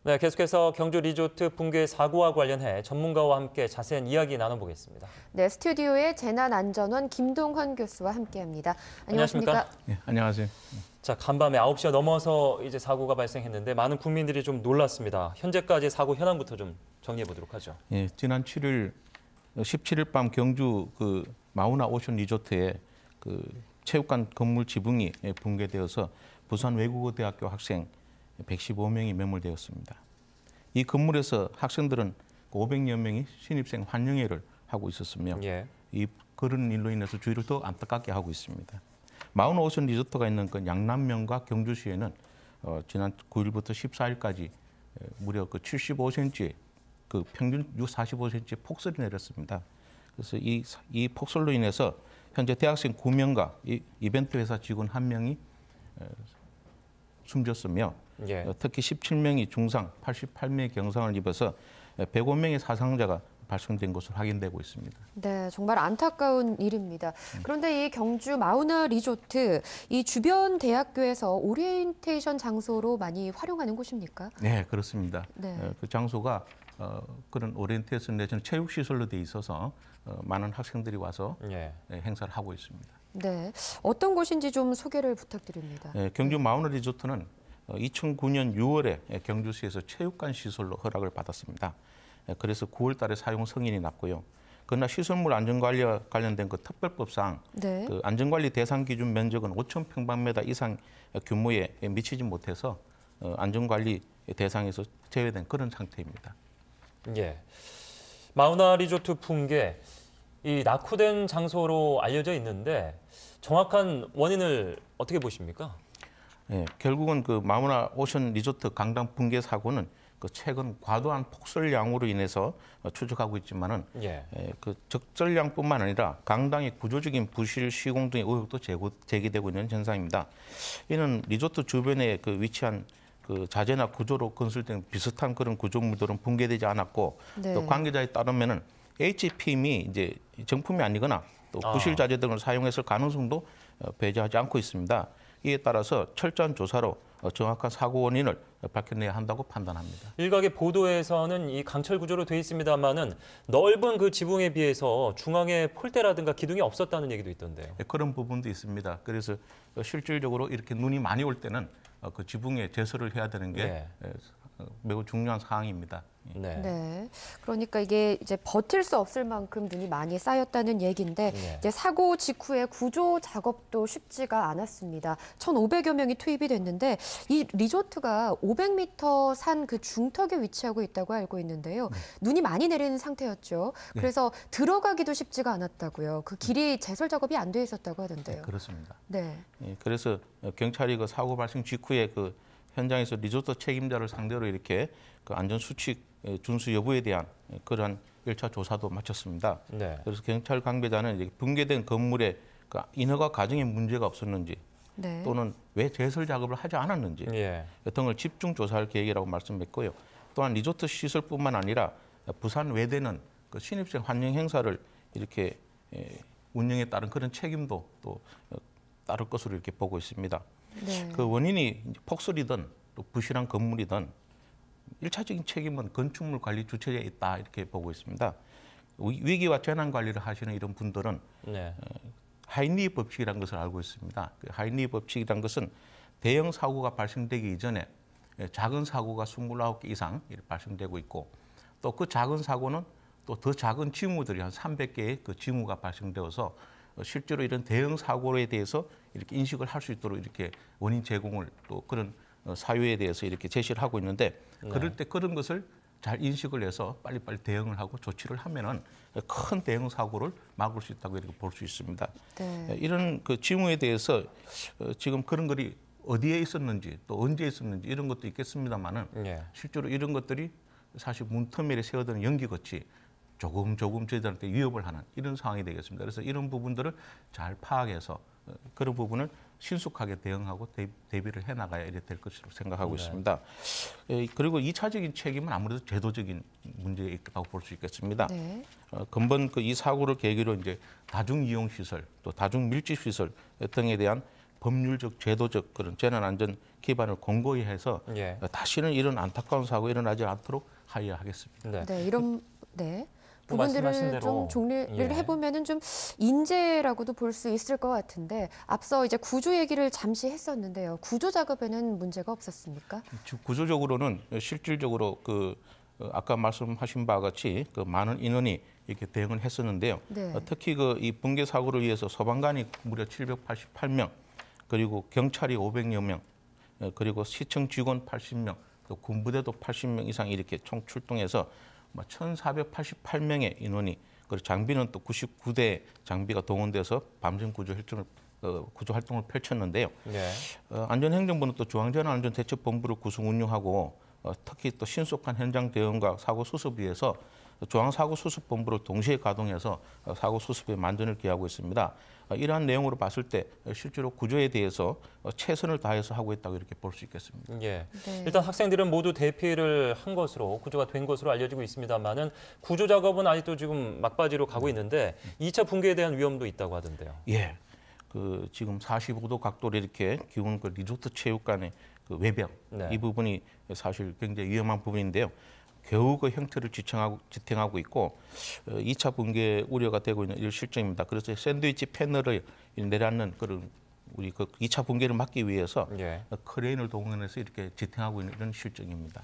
네, 계속해서 경주 리조트 붕괴 사고와 관련해 전문가와 함께 자세한 이야기 나눠보겠습니다. 네, 스튜디오에 재난안전원 김동환 교수와 함께합니다. 안녕하십니까? 네, 안녕하세요. 자, 간밤에 9시가 넘어서 이제 사고가 발생했는데 많은 국민들이 좀 놀랐습니다. 현재까지 사고 현황부터 좀 정리해 보도록 하죠. 예, 지난 17일 밤 경주 그 마우나 오션 리조트에 그 체육관 건물 지붕이 붕괴되어서 부산 외국어대학교 학생 115명이 매몰되었습니다. 이 건물에서 학생들은 500여 명이 신입생 환영회를 하고 있었으며 이 그런 일로 인해서 주위를 더 안타깝게 하고 있습니다. 마우나 오션 리조트가 있는 그 양남면과 경주시에는 지난 9일부터 14일까지 무려 그 75cm 그 평균 45cm 폭설이 내렸습니다. 그래서 이 폭설로 인해서 현재 대학생 9명과 이벤트 회사 직원 1명이 숨졌으며 특히 17명이 중상, 88명이 경상을 입어서 105명의 사상자가 발생된 것으로 확인되고 있습니다. 네, 정말 안타까운 일입니다. 그런데 이 경주 마우나 리조트, 이 주변 대학교에서 오리엔테이션 장소로 많이 활용하는 곳입니까? 네, 그렇습니다. 네. 그 장소가 그런 오리엔테이션 내지는 체육시설로 돼 있어서 많은 학생들이 와서 행사를 하고 있습니다. 네, 어떤 곳인지 좀 소개를 부탁드립니다. 네, 경주 마우나 리조트는 2009년 6월에 경주시에서 체육관 시설로 허락을 받았습니다. 그래서 9월 달에 사용 승인이 났고요. 그러나 시설물 안전관리와 관련된 그 특별법상 그 안전관리 대상 기준 면적은 5,000평방미터 이상 규모에 미치지 못해서 안전관리 대상에서 제외된 그런 상태입니다. 예, 마우나 리조트 붕괴, 이 낙후된 장소로 알려져 있는데 정확한 원인을 어떻게 보십니까? 예, 결국은 그 마우나 오션 리조트 강당 붕괴 사고는 그 최근 과도한 폭설량으로 인해서 추적하고 있지만은 그 적절량뿐만 아니라 강당의 구조적인 부실, 시공 등의 의혹도 제기되고 있는 현상입니다. 이는 리조트 주변에 그 위치한 그 자재나 구조로 건설된 비슷한 그런 구조물들은 붕괴되지 않았고 또 관계자에 따르면은 HPM이 이제 정품이 아니거나 또 부실 자재 등을 사용했을 가능성도 배제하지 않고 있습니다. 이에 따라서 철저한 조사로 정확한 사고 원인을 밝혀내야 한다고 판단합니다. 일각의 보도에서는 이 강철 구조로 되어 있습니다만은 넓은 그 지붕에 비해서 중앙에 폴대라든가 기둥이 없었다는 얘기도 있던데요. 그런 부분도 있습니다. 그래서 실질적으로 이렇게 눈이 많이 올 때는 그 지붕에 제설을 해야 되는 게 매우 중요한 사항입니다. 네. 그러니까 이게 이제 버틸 수 없을 만큼 눈이 많이 쌓였다는 얘기인데 이제 사고 직후에 구조 작업도 쉽지가 않았습니다. 1,500여 명이 투입이 됐는데 이 리조트가 500m 산 그 중턱에 위치하고 있다고 알고 있는데요. 눈이 많이 내리는 상태였죠. 그래서 들어가기도 쉽지가 않았다고요. 그 길이 제설 작업이 안 돼 있었다고 하던데요. 그렇습니다. 네. 그래서 경찰이 그 사고 발생 직후에 그 현장에서 리조트 책임자를 상대로 이렇게 그 안전 수칙 준수 여부에 대한 그러한 1차 조사도 마쳤습니다. 그래서 경찰 관계자는 이제 붕괴된 건물에 그 인허가 과정에 문제가 없었는지 또는 왜 제설 작업을 하지 않았는지 등을 집중 조사할 계획이라고 말씀했고요. 또한 리조트 시설뿐만 아니라 부산 외대는 그 신입생 환영 행사를 이렇게 운영에 따른 그런 책임도 또 따를 것으로 이렇게 보고 있습니다. 그 원인이 폭설이든 또 부실한 건물이든 1차적인 책임은 건축물 관리 주체에 있다 이렇게 보고 있습니다. 위기와 재난 관리를 하시는 이런 분들은 하이니 법칙이라는 것을 알고 있습니다. 그 하이니 법칙이라는 것은 대형 사고가 발생되기 이전에 작은 사고가 29개 이상 발생되고 있고 또 그 작은 사고는 또 더 작은 징후들이 한 300개의 그 징후가 발생되어서 실제로 이런 대형 사고에 대해서 이렇게 인식을 할 수 있도록 이렇게 원인 제공을 또 그런 사유에 대해서 이렇게 제시를 하고 있는데 그럴 때 그런 것을 잘 인식을 해서 빨리빨리 대응을 하고 조치를 하면은 큰 대형 사고를 막을 수 있다고 이렇게 볼 수 있습니다. 이런 그 징후에 대해서 지금 그런 것이 어디에 있었는지 또 언제 있었는지 이런 것도 있겠습니다만은 실제로 이런 것들이 사실 문터미에 세워두는 연기같이 조금 저희들한테 위협을 하는 이런 상황이 되겠습니다. 그래서 이런 부분들을 잘 파악해서 그런 부분을 신속하게 대응하고 대비를 해나가야 이래 될 것으로 생각하고 있습니다. 그리고 2차적인 책임은 아무래도 제도적인 문제에 있다고 볼 수 있겠습니다. 근본 이 사고를 계기로 이제 다중이용시설 또 다중밀집시설 등에 대한 법률적, 제도적 그런 재난안전 기반을 공고히 해서 다시는 이런 안타까운 사고 일어나지 않도록 하여야 하겠습니다. 부분들을 좀 정리를 해보면은 좀 인재라고도 볼 수 있을 것 같은데 앞서 이제 구조 얘기를 잠시 했었는데요. 구조 작업에는 문제가 없었습니까? 구조적으로는 실질적으로 아까 말씀하신 바와 같이 많은 인원이 이렇게 대응을 했었는데요. 특히 이 붕괴 사고를 위해서 소방관이 무려 788명, 그리고 경찰이 500여 명, 그리고 시청 직원 80명, 또 군부대도 80명 이상 이렇게 총 출동해서 1,488명의 인원이, 그리고 장비는 또 99대 장비가 동원돼서 밤샘 구조 활동을 펼쳤는데요. 안전행정부는 또 중앙재난안전대책본부를 구성 운영하고 특히 또 신속한 현장 대응과 사고 수습 위해서 중앙사고수습본부를 동시에 가동해서 사고 수습에 만전을 기하고 있습니다. 이러한 내용으로 봤을 때 실제로 구조에 대해서 최선을 다해서 하고 있다고 이렇게 볼 수 있겠습니다. 일단 학생들은 모두 대피를 한 것으로 구조가 된 것으로 알려지고 있습니다만은 구조 작업은 아직도 지금 막바지로 가고 있는데 2차 붕괴에 대한 위험도 있다고 하던데요. 지금 45도 각도로 이렇게 기운 리조트 체육관의 외벽 이 부분이 사실 굉장히 위험한 부분인데요. 겨우 그 형태를 지탱하고 있고 2차 붕괴 우려가 되고 있는 이런 실정입니다. 그래서 샌드위치 패널을 내려앉는 그런 우리 2차 붕괴를 막기 위해서 크레인을 동원해서 이렇게 지탱하고 있는 이런 실정입니다.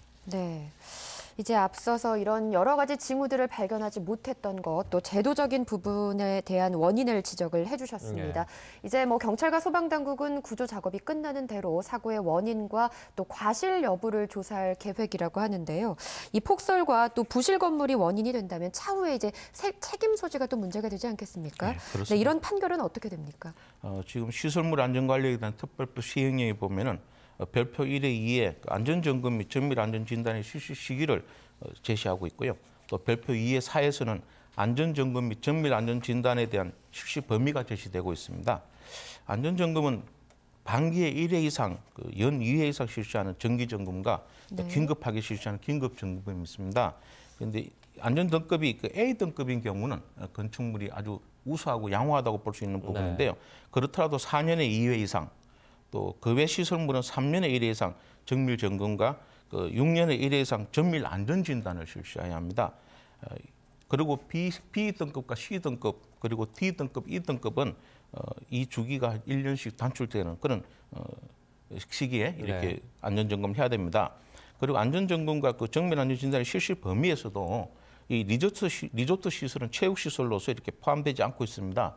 이제 앞서서 이런 여러 가지 징후들을 발견하지 못했던 것, 또 제도적인 부분에 대한 원인을 지적을 해주셨습니다. 이제 경찰과 소방당국은 구조 작업이 끝나는 대로 사고의 원인과 또 과실 여부를 조사할 계획이라고 하는데요. 이 폭설과 또 부실 건물이 원인이 된다면 차후에 이제 책임 소지가 또 문제가 되지 않겠습니까? 이런 판결은 어떻게 됩니까? 지금 시설물 안전관리에 대한 특별법 시행령에 보면은 별표 1에 2에 안전점검 및 정밀안전진단의 실시 시기를 제시하고 있고요. 또 별표 2에 4에서는 안전점검 및 정밀안전진단에 대한 실시 범위가 제시되고 있습니다. 안전점검은 반기에 1회 이상, 연 2회 이상 실시하는 정기점검과 긴급하게 실시하는 긴급점검이 있습니다. 그런데 안전등급이 A등급인 경우는 건축물이 아주 우수하고 양호하다고 볼 수 있는 부분인데요. 그렇더라도 4년에 2회 이상, 또 그 외 시설물은 3년에 1회 이상 정밀 점검과 6년에 1회 이상 정밀 안전 진단을 실시해야 합니다. 그리고 B등급과 C등급 그리고 D등급, E등급은 이 주기가 1년씩 단축되는 그런 시기에 이렇게 안전 점검을 해야 됩니다. 그리고 안전 점검과 정밀 안전 진단의 실시 범위에서도 이 리조트 시설은 체육 시설로서 이렇게 포함되지 않고 있습니다.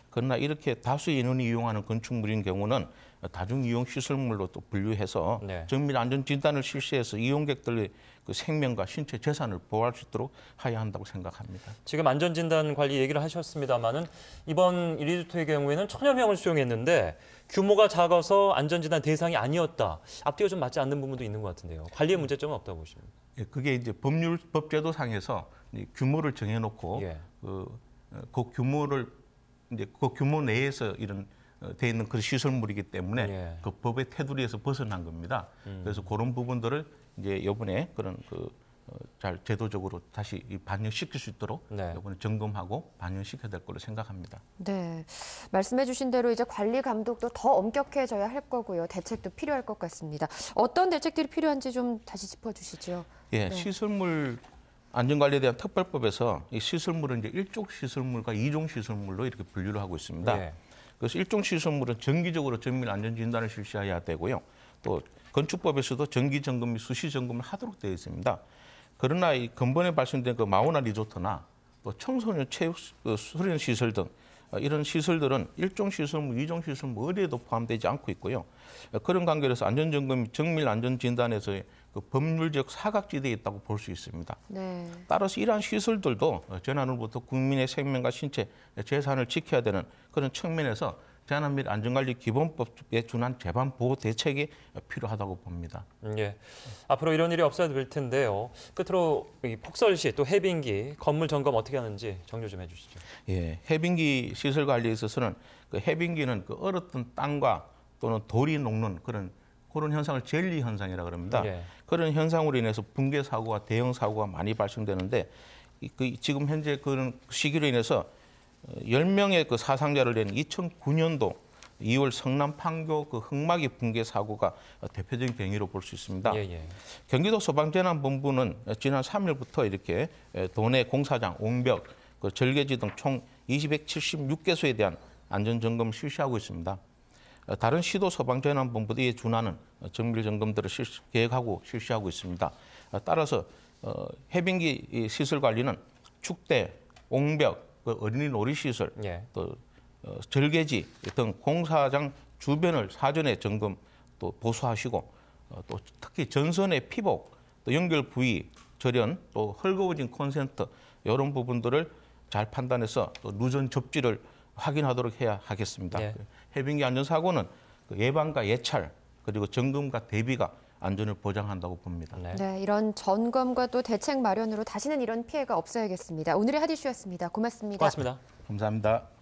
그러나 이렇게 다수의 인원이 이용하는 건축물인 경우는 다중 이용 시설물로 또 분류해서 정밀 안전 진단을 실시해서 이용객들의 생명과 신체 재산을 보호할 수 있도록 해야 한다고 생각합니다. 지금 안전 진단 관리 얘기를 하셨습니다만은 이번 리조트의 경우에는 1000여 명을 수용했는데 규모가 작아서 안전 진단 대상이 아니었다. 앞뒤가 좀 맞지 않는 부분도 있는 것 같은데요. 관리에 문제점은 없다고 보십니까? 그게 이제 법제도상에서 규모를 정해놓고 그 규모를 이제 그 규모 내에서 이런 돼 있는 그 시설물이기 때문에 그 법의 테두리에서 벗어난 겁니다. 그래서 그런 부분들을 이제 이번에 그런 잘 제도적으로 다시 반영시킬 수 있도록 이번에 점검하고 반영시켜야 될 거로 생각합니다. 말씀해 주신 대로 이제 관리 감독도 더 엄격해져야 할 거고요. 대책도 필요할 것 같습니다. 어떤 대책들이 필요한지 좀 다시 짚어주시죠. 시설물 안전관리에 대한 특별법에서 이 시설물은 이제 1종 시설물과 2종 시설물로 이렇게 분류를 하고 있습니다. 그래서 1종 시설물은 정기적으로 정밀 안전 진단을 실시해야 되고요. 또 건축법에서도 정기 점검 및 수시 점검을 하도록 되어 있습니다. 그러나 이 근본에 발생된 마우나 리조트나 또 청소년 체육 수련 시설 등 이런 시설들은 1종 시설물, 2종 시설물 어디에도 포함되지 않고 있고요. 그런 관계에서 안전점검 및 정밀 안전진단에서의 법률적 사각지대에 있다고 볼 수 있습니다. 따라서 이러한 시설들도 재난으로부터 국민의 생명과 신체, 재산을 지켜야 되는 그런 측면에서 재난 및 안전관리 기본법에 준한 재반 보호 대책이 필요하다고 봅니다. 예. 앞으로 이런 일이 없어야 될 텐데요. 끝으로 이 폭설 시 또 해빙기 건물 점검 어떻게 하는지 정리 좀 해주시죠. 예, 해빙기 시설 관리에 있어서는 그 해빙기는 그 얼었던 땅과 또는 돌이 녹는 그런 현상을 젤리 현상이라 그럽니다. 예. 그런 현상으로 인해서 붕괴 사고와 대형 사고가 많이 발생되는데 지금 현재 그런 시기로 인해서 10명의 그 사상자를 낸 2009년도 2월 성남 판교 그 흙막이 붕괴 사고가 대표적인 경위로 볼 수 있습니다. 예. 경기도 소방재난본부는 지난 3일부터 이렇게 도내 공사장, 옹벽, 그 절개지 등 총 276개소에 대한 안전점검을 실시하고 있습니다. 다른 시도 소방재난본부에 준하는 정밀 점검들을 계획하고 실시하고 있습니다. 따라서 해빙기 시설 관리는 축대, 옹벽, 어린이 놀이시설, 예. 또 절개지 등 공사장 주변을 사전에 점검 또 보수하시고 또 특히 전선의 피복, 또 연결 부위, 절연, 또 헐거워진 콘센트 이런 부분들을 잘 판단해서 또 누전 접지를 확인하도록 해야 하겠습니다. 예. 해빙기 안전사고는 예방과 예찰 그리고 점검과 대비가 안전을 보장한다고 봅니다. 네, 이런 점검과 또 대책 마련으로 다시는 이런 피해가 없어야겠습니다. 오늘의 핫이슈였습니다. 고맙습니다. 고맙습니다. 감사합니다.